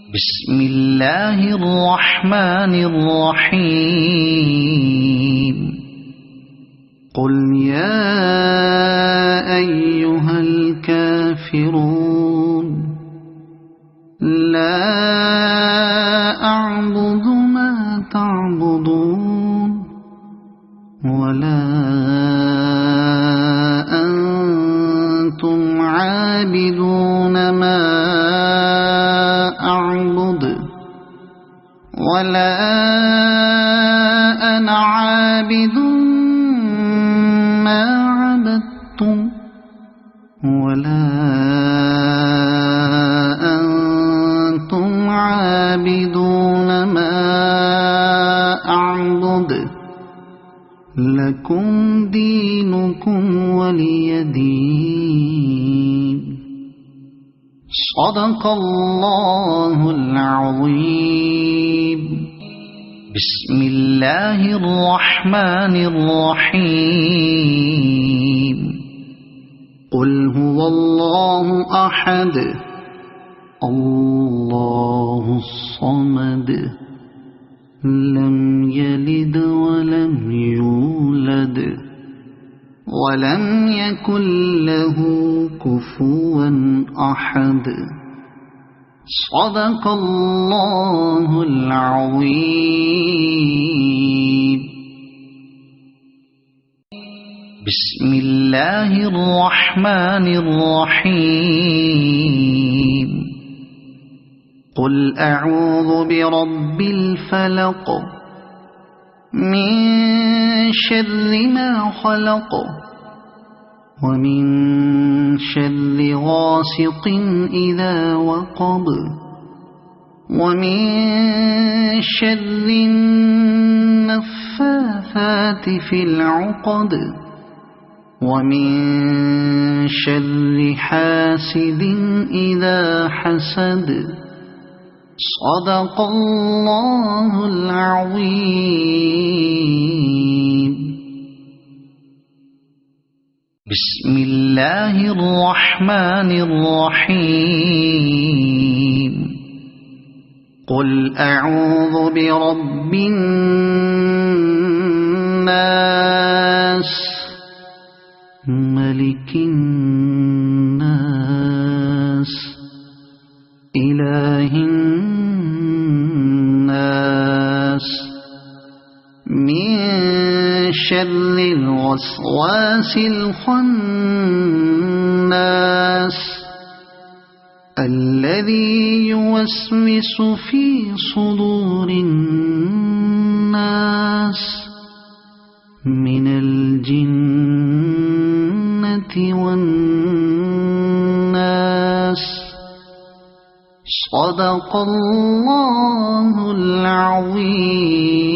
بسم الله الرحمن الرحيم. قل يا أيها الكافرون لا أعبد ما تعبدون ولا أنتم عابدون ما أعبد ولا أنا عابد ما عبدتم ولا أنتم عابدون ما أعبد لكم دينكم ولي دين. صدق الله العظيم. بسم الله الرحمن الرحيم. قل هو الله أحد الله الصمد لم يلد ولم يولد ولم يكن له كفوا أحد. صدق الله العظيم. بسم الله الرحمن الرحيم. قل أعوذ برب الفلق من شر ما خلق ومن شر غاسق إذا وقب ومن شر النفاثات في العقد ومن شر حاسد إذا حسد. صدق الله العظيم. بسم الله الرحمن الرحيم. قل أعوذ برب الناس ملك الناس إله الناس من شر الوسواس الخناس الذي يوسوس في صدور الناس من الجنة والناس. صدق الله العظيم.